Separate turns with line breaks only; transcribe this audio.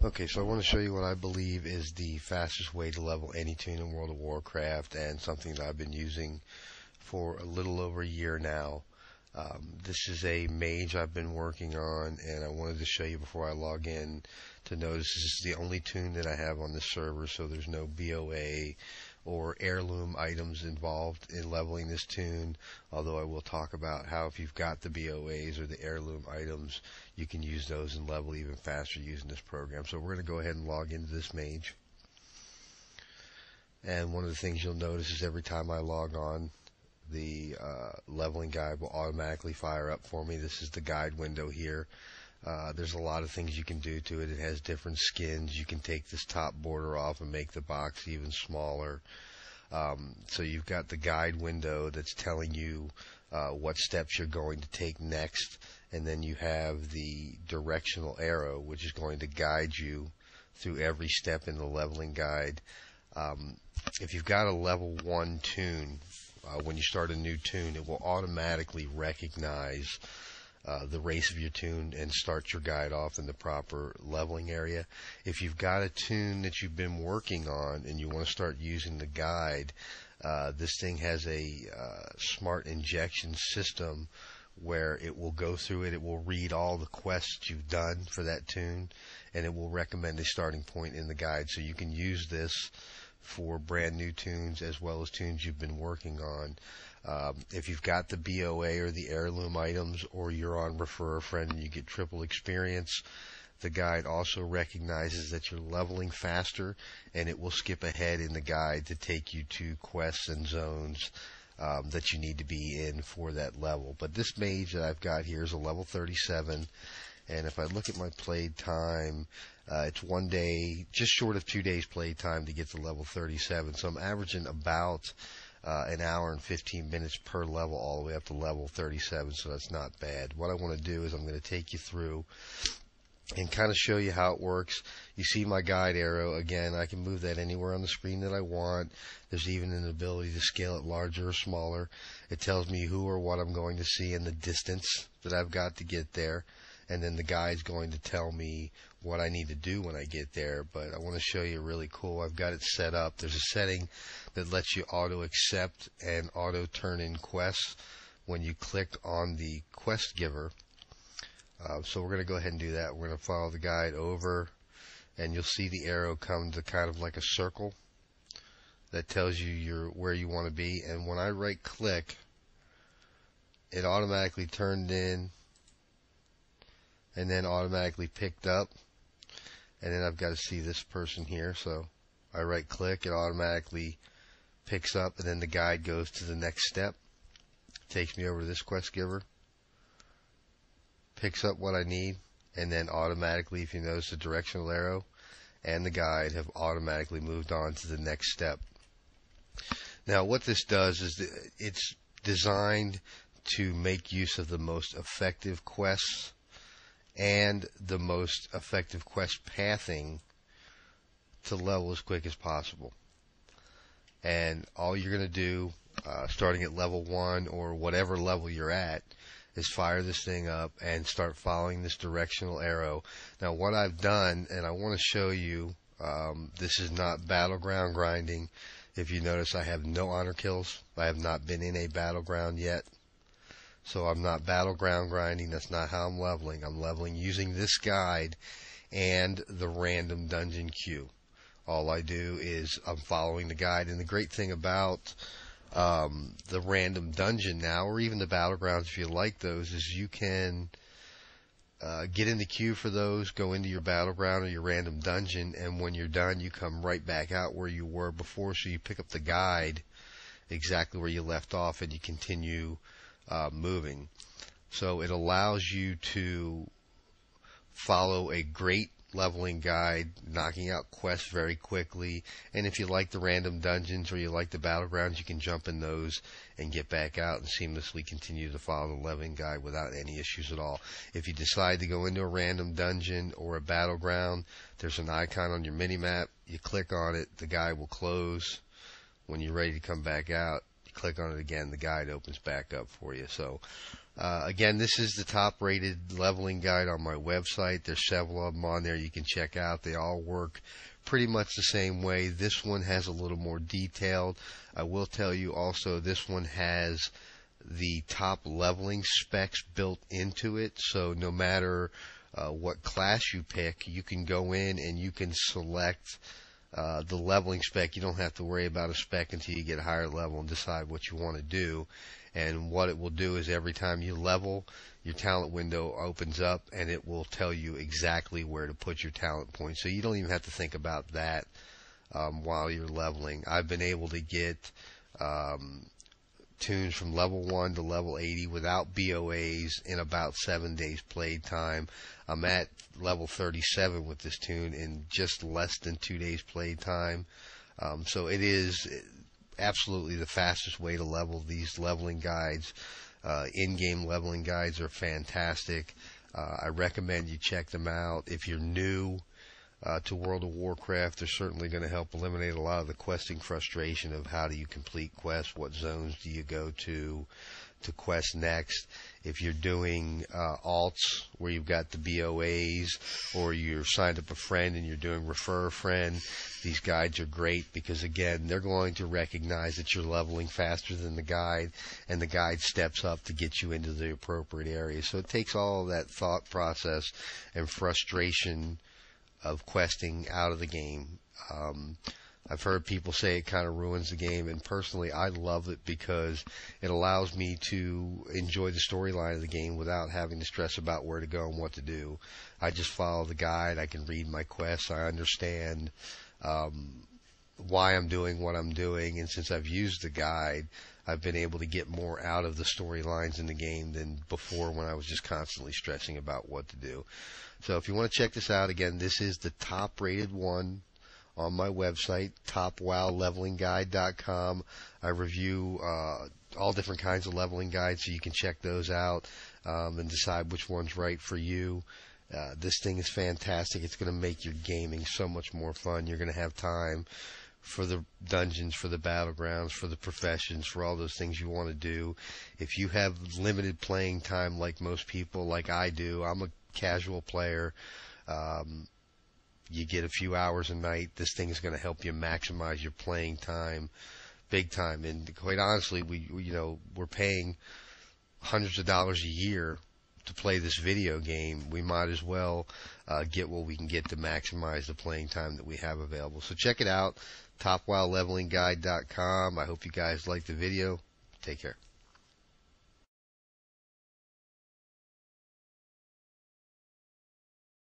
Okay, so I want to show you what I believe is the fastest way to level any toon in World of Warcraft, and something that I've been using for a little over a year now. This is a mage I've been working on, and I wanted to show you before I log in to notice this is the only toon that I have on this server, so there's no BOA or heirloom items involved in leveling this toon, although I will talk about how if you've got the BOAs or the heirloom items, you can use those and level even faster using this program. So we're going to go ahead and log into this mage. And one of the things you'll notice is every time I log on, the leveling guide will automatically fire up for me. This is the guide window here. There's a lot of things you can do to it. It has different skins. You can take this top border off and make the box even smaller. So you've got the guide window that's telling you what steps you're going to take next, and then you have the directional arrow, which is going to guide you through every step in the leveling guide. If you've got a level 1 toon, when you start a new toon, it will automatically recognize the race of your toon and start your guide off in the proper leveling area. If you've got a toon that you've been working on and you want to start using the guide, this thing has a smart injection system where it will go through it. It will read all the quests you've done for that toon, and it will recommend a starting point in the guide. So you can use this for brand new toons as well as toons you've been working on. If you've got the BOA or the heirloom items, or you're on Refer a Friend and you get triple experience, the guide also recognizes that you're leveling faster, and it will skip ahead in the guide to take you to quests and zones that you need to be in for that level. But this mage that I've got here is a level 37, and if I look at my played time, it's 1 day, just short of 2 days played time to get to level 37. So I'm averaging about an hour and 15 minutes per level all the way up to level 37, so that's not bad. What I want to do is I'm going to take you through and kind of show you how it works. You see my guide arrow. Again, I can move that anywhere on the screen that I want. There's even an ability to scale it larger or smaller. It tells me who or what I'm going to see and the distance that I've got to get there. And then the guide's going to tell me what I need to do when I get there. But I want to show you really cool. I've got it set up. There's a setting that lets you auto accept and auto turn in quests when you click on the quest giver. So we're going to go ahead and do that. We're going to follow the guide over, and you'll see the arrow come to kind of like a circle that tells you where you want to be. And when I right click, it automatically turned in and then automatically picked up. And then I've got to see this person here, so I right click, it automatically picks up, and then the guide goes to the next step. Takes me over to this quest giver, picks up what I need, and then automatically, if you notice, the directional arrow and the guide have automatically moved on to the next step. Now what this does is it's designed to make use of the most effective quests and the most effective quest pathing to level as quick as possible. And all you're going to do, starting at level 1 or whatever level you're at, is fire this thing up and start following this directional arrow. Now what I've done, and I want to show you, this is not battleground grinding. If you notice, I have no honor kills. I have not been in a battleground yet. So I'm not battleground grinding. That's not how I'm leveling. I'm leveling using this guide and the random dungeon queue. All I do is I'm following the guide. And the great thing about the random dungeon now, or even the battlegrounds if you like those, is you can get in the queue for those, go into your battleground or your random dungeon, and when you're done, you come right back out where you were before. So you pick up the guide exactly where you left off, and you continue moving. So it allows you to follow a great leveling guide, knocking out quests very quickly. And if you like the random dungeons or you like the battlegrounds, you can jump in those and get back out and seamlessly continue to follow the leveling guide without any issues at all. If you decide to go into a random dungeon or a battleground, there's an icon on your mini map. You click on it, the guide will close. When you're ready to come back out, you click on it again, the guide opens back up for you. So again, this is the top rated leveling guide on my website. There's several of them on there you can check out. They all work pretty much the same way. This one has a little more detailed. I will tell you also, this one has the top leveling specs built into it, so no matter what class you pick, you can go in and you can select the leveling spec. You don't have to worry about a spec until you get a higher level and decide what you want to do. And what it will do is every time you level, your talent window opens up and it will tell you exactly where to put your talent points. So you don't even have to think about that while you're leveling. I've been able to get tunes from level 1 to level 80 without BOAs in about 7 days played time. I'm at level 37 with this tune in just less than 2 days played time. So it is absolutely the fastest way to level. These leveling guides, in-game leveling guides, are fantastic. I recommend you check them out. If you're new to World of Warcraft, they're certainly going to help eliminate a lot of the questing frustration of how do you complete quests, what zones do you go to quest next. If you're doing alts where you've got the BOAs, or you're signed up a friend and you're doing refer a friend, these guides are great because, again, they're going to recognize that you're leveling faster than the guide, and the guide steps up to get you into the appropriate area. So it takes all of that thought process and frustration of questing out of the game. I've heard people say it kind of ruins the game, and personally I love it because it allows me to enjoy the storyline of the game without having to stress about where to go and what to do. I just follow the guide. I can read my quests. I understand why I'm doing what I'm doing, and since I've used the guide, I've been able to get more out of the storylines in the game than before when I was just constantly stressing about what to do. So if you want to check this out, again, this is the top rated one on my website, topwowlevelingguide.com. I review all different kinds of leveling guides, so you can check those out and decide which one's right for you. This thing is fantastic. It's going to make your gaming so much more fun. You're going to have time for the dungeons, for the battlegrounds, for the professions, for all those things you want to do. If you have limited playing time like most people, like I do, I'm a casual player. You get a few hours a night. This thing is going to help you maximize your playing time big time. And quite honestly, we're paying hundreds of dollars a year to play this video game. We might as well get what we can get to maximize the playing time that we have available. So check it out, topwowlevelingguide.com. I hope you guys liked the video. Take care.